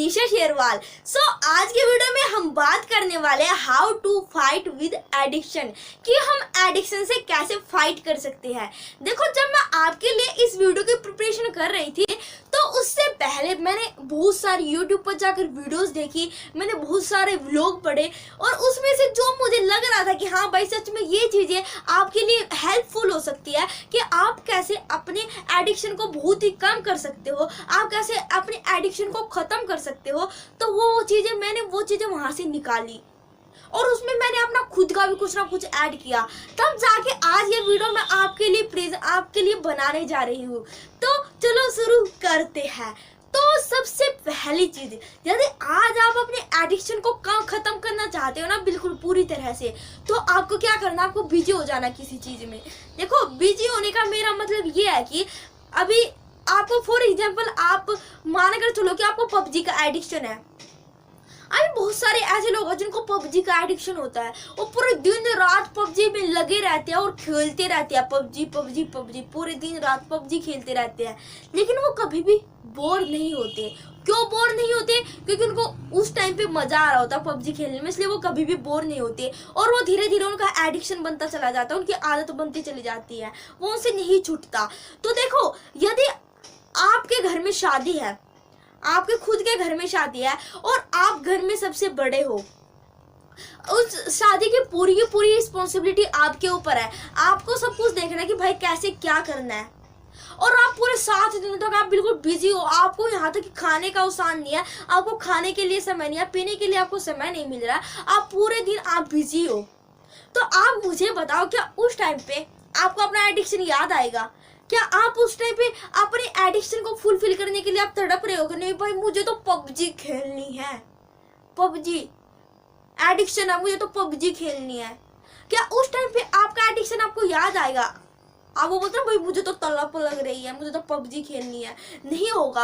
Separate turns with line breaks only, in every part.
मनीषा शेरवाल। आज के वीडियो में हम बात करने वाले हैं how to fight with addiction, कि हम एडिक्शन से कैसे फाइट कर सकते हैं। देखो, जब मैं आपके लिए इस वीडियो की प्रिपरेशन कर रही थी तो उससे पहले मैंने बहुत सारी यूट्यूब पर जाकर वीडियोस देखी, मैंने बहुत सारे व्लॉग पढ़े और उसमें से जो मुझे लग रहा था कि हाँ भाई सच में ये चीजें आपके लिए हेल्पफुल हो सकती है कि आप कैसे अपने एडिक्शन को बहुत ही कम कर सकते हो, आप कैसे अपने एडिक्शन को खत्म कर सकते हो। तो वो चीजें वहां से निकाली और उसमें मैंने अपना खुद का भी कुछ ना कुछ ऐड किया, तब जाके आज ये वीडियो मैं आपके लिए बनाने जा रही हूँ। तो चलो शुरू करते हैं। तो सबसे पहली चीज, यदि आज आप अपने एडिक्शन को खत्म करना चाहते हो ना बिल्कुल पूरी तरह से, तो आपको क्या करना, आपको बिजी हो जाना किसी चीज में। देखो, बिजी होने का मेरा मतलब ये है कि अभी आपको फॉर एग्जाम्पल आप मान कर चलो कि आपको पबजी का एडिक्शन है। अभी बहुत सारे ऐसे लोग हैं जिनको पबजी का एडिक्शन होता है, वो पूरे दिन रात पबजी में लगे रहते हैं और खेलते रहते हैं, पबजी पबजी पबजी, पूरे दिन रात पबजी खेलते रहते हैं, लेकिन वो कभी भी बोर नहीं होते। क्यों बोर नहीं होते? क्योंकि उनको उस टाइम पे मजा आ रहा होता है पबजी खेलने में, इसलिए वो कभी भी बोर नहीं होते और वो धीरे धीरे उनका एडिक्शन बनता चला जाता है, उनकी आदत बनती चली जाती है, वो उनसे नहीं छूटता। तो देखो, यदि आपके घर में शादी है, आपके खुद के घर में शादी है और आप घर में सबसे बड़े हो, उस शादी की पूरी रिस्पॉन्सिबिलिटी आपके ऊपर है। आपको सब कुछ देखना है कि भाई कैसे क्या करना है, और आप पूरे 7 दिनों तक आप बिल्कुल बिजी हो। आपको यहाँ तक कि खाने का उसान नहीं है, आपको खाने के लिए समय नहीं है, पीने के लिए आपको समय नहीं मिल रहा, आप पूरे दिन आप बिजी हो। तो आप मुझे बताओ, क्या उस टाइम पे आपको अपना एडिक्शन याद आएगा? क्या आप उस टाइम पे अपने एडिक्शन को फुलफिल करने के लिए आप तड़प रहे हो कि नहीं भाई मुझे तो पबजी खेलनी है, पबजी एडिक्शन है, मुझे तो पबजी खेलनी है? क्या उस टाइम पे आपका एडिक्शन आपको याद आएगा? आप वो बोलते हैं भाई मुझे तो तलब लग रही है, मुझे तो पबजी खेलनी है? नहीं होगा।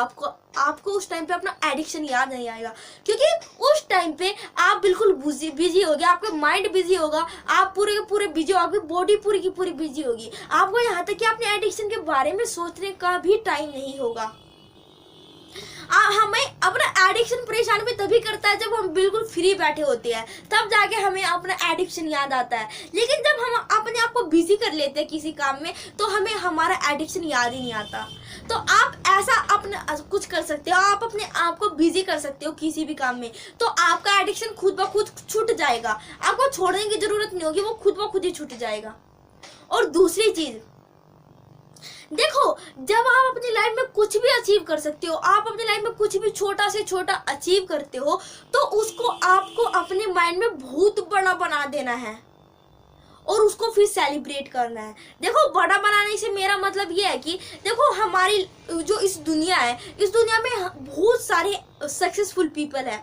आपको उस टाइम पे अपना एडिक्शन याद नहीं आएगा, क्योंकि उस टाइम पे आप बिल्कुल बिजी हो गया, आपका माइंड बिजी होगा, आप पूरे के पूरे बिजी हो, आपकी बॉडी पूरी की पूरी बिजी होगी। आपको यहाँ तक कि अपने एडिक्शन के बारे में सोचने का भी टाइम नहीं होगा। हमें अपना एडिक्शन परेशान भी तभी करता है जब हम बिल्कुल फ्री बैठे होते हैं, तब जाके हमें अपना एडिक्शन याद आता है। लेकिन जब हम अपने आप को बिजी कर लेते हैं किसी काम में, तो हमें हमारा एडिक्शन याद ही नहीं आता। तो आप ऐसा अपना कुछ कर सकते हो, आप अपने आप को बिजी कर सकते हो किसी भी काम में, तो आपका एडिक्शन खुद ब खुद छूट जाएगा। आपको छोड़ने की जरूरत नहीं होगी, वो खुद ब खुद ही छूट जाएगा। और दूसरी चीज, देखो, जब आप अपनी लाइफ में कुछ भी अचीव कर सकते हो, आप अपनी लाइफ में कुछ भी छोटा से छोटा अचीव करते हो, तो उसको आपको अपने माइंड में बहुत बड़ा बना देना है और उसको फिर सेलिब्रेट करना है। देखो, बड़ा बनाने से मेरा मतलब ये है कि देखो, हमारी जो इस दुनिया है, इस दुनिया में बहुत सारे सक्सेसफुल पीपल है।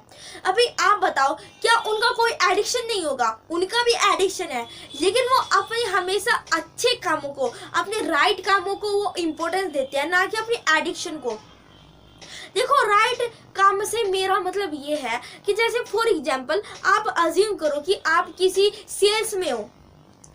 अभी आप बताओ, क्या उनका कोई एडिक्शन नहीं होगा? उनका भी एडिक्शन है, लेकिन वो अपने हमेशा अच्छे कामों को, अपने राइट कामों को वो इम्पोर्टेंस देते हैं, ना कि अपनी एडिक्शन को। देखो, राइट काम से मेरा मतलब ये है कि जैसे फॉर एग्जाम्पल आप अज्यूम करो कि आप किसी सेल्स में हो,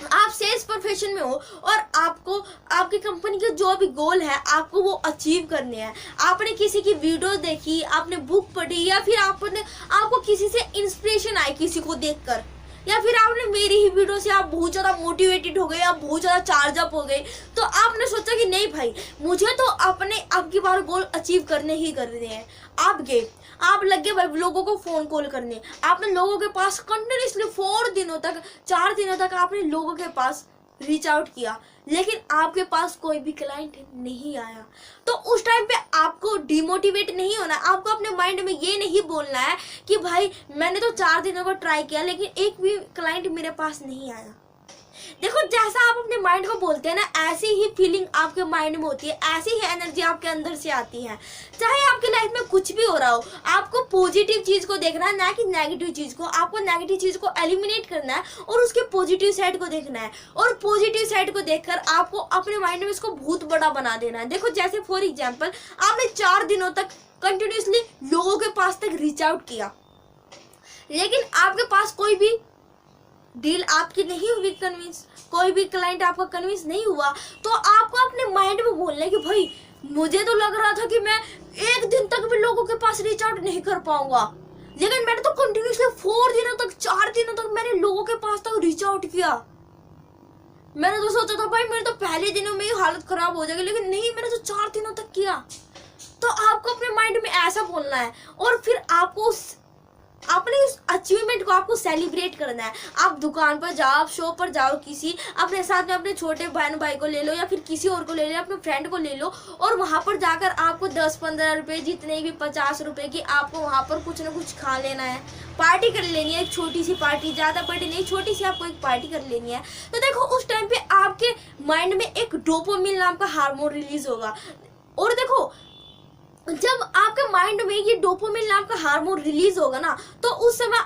आप सेल्स प्रोफेशन में हो और आपको आपकी कंपनी के जो भी गोल है आपको वो अचीव करने हैं। आपने किसी की वीडियो देखी, आपने बुक पढ़ी, या फिर आपको किसी से इंस्पिरेशन आई किसी को देखकर, या फिर आपने मेरी ही वीडियो से आप बहुत ज़्यादा मोटिवेटेड हो गए, आप बहुत ज़्यादा चार्ज अप हो गए, तो आपने सोचा कि नहीं भाई मुझे तो अपने अब की बार गोल अचीव करने ही करने हैं। आप गए, आप लग गए भाई लोगों को फोन कॉल करने, आपने लोगों के पास कंटिन्यूसली 4 दिनों तक आपने लोगों के पास रीच आउट किया, लेकिन आपके पास कोई भी क्लाइंट नहीं आया। तो उस टाइम पे आपको डिमोटिवेट नहीं होना, आपको अपने माइंड में ये नहीं बोलना है कि भाई मैंने तो 4 दिनों को ट्राई किया लेकिन एक भी क्लाइंट मेरे पास नहीं आया। देखो, जैसा आप अपने माइंड को बोलते हैं ना, ऐसी ही फीलिंग आपके माइंड में होती है, ऐसी ही एनर्जी आपके अंदर से आती है। चाहे आपकी लाइफ में कुछ भी हो रहा हो, आपको पॉजिटिव चीज को देखना है, ना कि नेगेटिव चीज को। आपको नेगेटिव चीज को एलिमिनेट करना है और उसके पॉजिटिव साइड को देखना है, और पॉजिटिव साइड को देखकर आपको अपने माइंड में इसको बहुत बड़ा बना देना है। देखो, जैसे फॉर एग्जाम्पल आपने 4 दिनों तक कंटिन्यूसली लोगों के पास तक रीच आउट किया, लेकिन आपके पास कोई भी डील आपकी नहीं हुई कन्विंस, कोई भी क्लाइंट आपका कन्विंस नहीं हुआ, तो आपको अपने माइंड में बोलना है कि भाई मुझे तो लग रहा था कि मैं 1 दिन तक भी लोगों के पास रीच आउट नहीं कर पाऊंगा, लेकिन मैंने तो कंटिन्यूसली 4 दिनों तक 4 दिनों तक मैंने लोगों के पास तक रीच आउट किया। मैंने तो सोचा था भाई मेरे तो पहले दिनों में ही हालत खराब हो जाएगी, लेकिन नहीं, मैंने तो 4 दिनों तक किया। तो आपको अपने माइंड में ऐसा बोलना है और फिर आपको अपने उस अचीवमेंट को आपको सेलिब्रेट करना है। आप दुकान पर जाओ, आप शॉप पर जाओ, किसी अपने साथ में अपने छोटे बहन भाई को ले लो या फिर किसी और को ले लो, अपने फ्रेंड को ले लो और वहां पर जाकर आपको 10-15 रुपए, जितने भी 50 रुपए की आपको वहां पर कुछ ना कुछ खा लेना है, पार्टी कर लेनी है, एक छोटी सी पार्टी, ज्यादा बड़ी नहीं, छोटी सी आपको एक पार्टी कर लेनी है। तो देखो उस टाइम पे आपके माइंड में एक डोपामिन नाम का हार्मोन रिलीज होगा और देखो जब आपके माइंड में ये डोपामिन नाम का हार्मोन रिलीज होगा ना, तो उस समय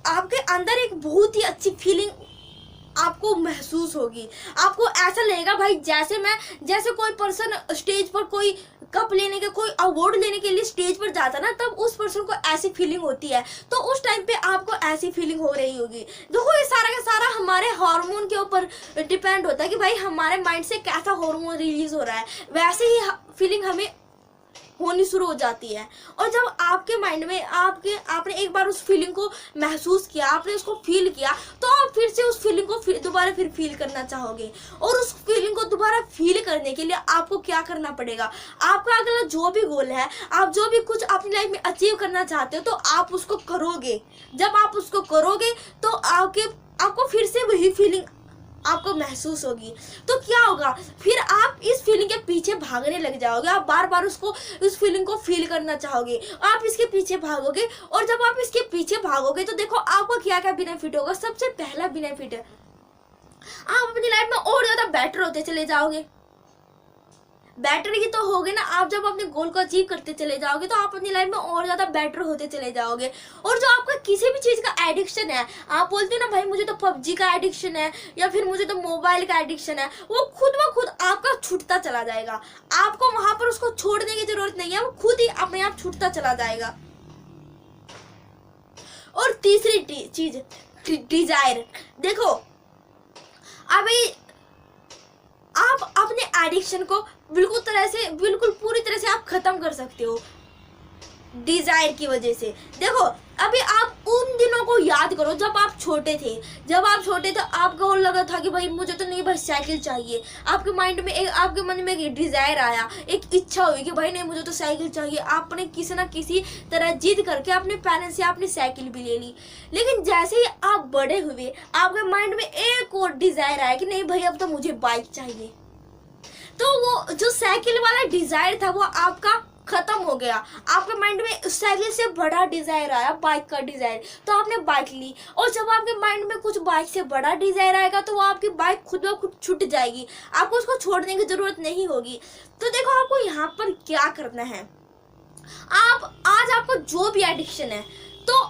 आपके अंदर एक बहुत ही अच्छी फीलिंग आपको महसूस होगी। आपको ऐसा लगेगा भाई जैसे कोई पर्सन स्टेज पर कोई कप लेने के, कोई अवार्ड लेने के लिए स्टेज पर जाता ना, तब उस पर्सन को ऐसी फीलिंग होती है। तो उस टाइम पे आपको ऐसी फीलिंग हो रही होगी। देखो ये सारा का सारा हमारे हार्मोन के ऊपर डिपेंड होता है कि भाई हमारे माइंड से कैसा हार्मोन रिलीज हो रहा है, वैसे ही फीलिंग हमें होनी शुरू हो जाती है। और जब आपके माइंड में आपने एक बार उस फीलिंग को महसूस किया, आपने उसको फील किया, तो आप फिर से उस फीलिंग को दोबारा फिर फील करना चाहोगे। और उस फीलिंग को दोबारा फील करने के लिए आपको क्या करना पड़ेगा, आपका अगला जो भी गोल है, आप जो भी कुछ अपनी लाइफ में अचीव करना चाहते हो, तो आप उसको करोगे। जब आप उसको करोगे तो आपको फिर से वही फीलिंग आपको महसूस होगी। तो क्या होगा, फिर आप इस फीलिंग के पीछे भागने लग जाओगे। आप बार बार उस फीलिंग को फील करना चाहोगे, आप इसके पीछे भागोगे। और जब आप इसके पीछे भागोगे तो देखो आपको क्या क्या बेनिफिट होगा। सबसे पहला बेनिफिट है, आप अपनी लाइफ में और ज्यादा बेटर होते चले जाओगे। बेटर ही तो होगे ना, आप जब अपने गोल को अचीव करते चले जाओगे तो आप अपनी लाइफ में और ज्यादा बेटर होते चले जाओगे। और जो आपका किसी भी चीज का एडिक्शन है, आप बोलते हो ना भाई मुझे तो पबजी का एडिक्शन है या फिर मुझे तो मोबाइल का एडिक्शन है, वो खुद ब खुद आपका छूटता चला जाएगा। आपको वहां पर उसको छोड़ने की जरूरत नहीं है, वो खुद ही अपने आप छूटता चला जाएगा। और तीसरी चीज डिजायर। देखो अभी आप अपने एडिक्शन को बिल्कुल पूरी तरह से आप खत्म कर सकते हो डिजायर की वजह से। देखो अभी आप उन दिनों को याद करो जब आप छोटे थे। आपको लगा था कि भाई मुझे तो नहीं भाई साइकिल चाहिए। आपके मन में एक डिजायर आया, एक इच्छा हुई कि भाई नहीं मुझे तो साइकिल चाहिए। आपने किसी ना किसी तरह जिद करके अपने पेरेंट्स से आपने साइकिल भी ले ली। लेकिन जैसे ही आप बड़े हुए, आपके माइंड में एक और डिजायर आया कि नहीं भाई अब तो मुझे बाइक चाहिए। तो वो जो साइकिल वाला डिजायर था वो आपका खत्म हो गया। आपके माइंड में साइकिल से बड़ा डिजायर आया, बाइक का डिजायर, तो आपने बाइक ली। और जब आपके माइंड में कुछ बाइक से बड़ा डिजायर आएगा तो वो आपकी बाइक खुद ब खुद छूट जाएगी, आपको उसको छोड़ने की जरूरत नहीं होगी। तो देखो आपको यहाँ पर क्या करना है, आज आपको जो भी एडिक्शन है, तो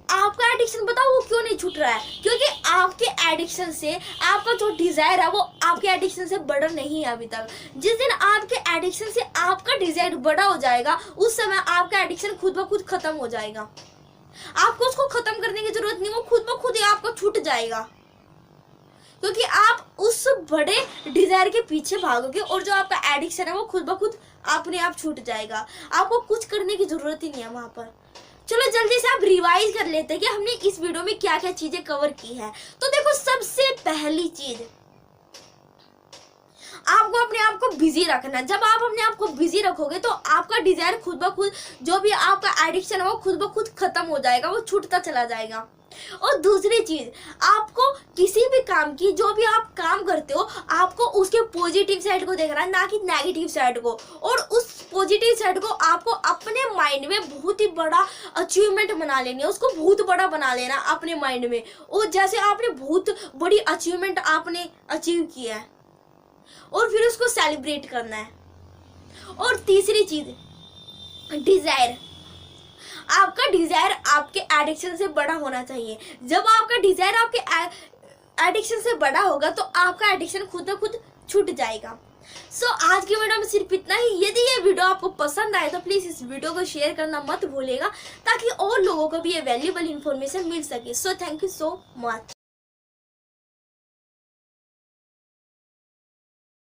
आपका एडिक्शन बताओ वो क्यों नहीं छूट रहा है, क्योंकि आपके एडिक्शन से आपका जो डिजायर है वो आपके एडिक्शन से बड़ा नहीं है अभी तक। जिस दिन आपके एडिक्शन से आपका डिजायर बड़ा हो जाएगा, उस समय आपका एडिक्शन खुद ब खुद खत्म हो जाएगा। आपको उसको खत्म करने की जरूरत नहीं, वो खुद ब खुद ही आपको छूट जाएगा, क्योंकि आप उस बड़े डिजायर के पीछे भागोगे और जो आपका एडिक्शन है वो खुद ब खुद अपने आप छूट जाएगा। आपको कुछ करने की जरूरत ही नहीं है वहां पर। चलो जल्दी से आप रिवाइज कर लेते हैं कि हमने इस वीडियो में क्या क्या चीजें कवर की है। तो देखो सबसे पहली चीज, आपको अपने आप को बिजी रखना। जब आप अपने आप को बिजी रखोगे तो आपका डिजायर खुद ब खुद, जो भी आपका एडिक्शन है वो खुद ब खुद खत्म हो जाएगा, वो छूटता चला जाएगा। और दूसरी चीज, आपको किसी भी काम की, जो भी आप काम करते हो, आपको उसके पॉजिटिव साइड को देखना है, ना कि नेगेटिव साइड को। और उस पॉजिटिव साइड को आपको अपने माइंड में बहुत ही बड़ा अचीवमेंट बना लेनी है, उसको बहुत बड़ा बना लेना अपने माइंड में। और जैसे आपने बहुत बड़ी अचीवमेंट आपने अचीव किया है और फिर उसको सेलिब्रेट करना है। और तीसरी चीज डिजायर, आपका डिजायर आपके एडिक्शन से बड़ा होना चाहिए। जब आपका डिजायर आपके एडिक्शन से बड़ा होगा तो आपका एडिक्शन खुद ब खुद छूट जाएगा। सो आज की वीडियो में सिर्फ इतना ही। यदि ये वीडियो आपको पसंद आए तो प्लीज इस वीडियो को शेयर करना मत भूलिएगा, ताकि और लोगों को भी ये वैल्यूएबल इंफॉर्मेशन मिल सके। So thank you so much.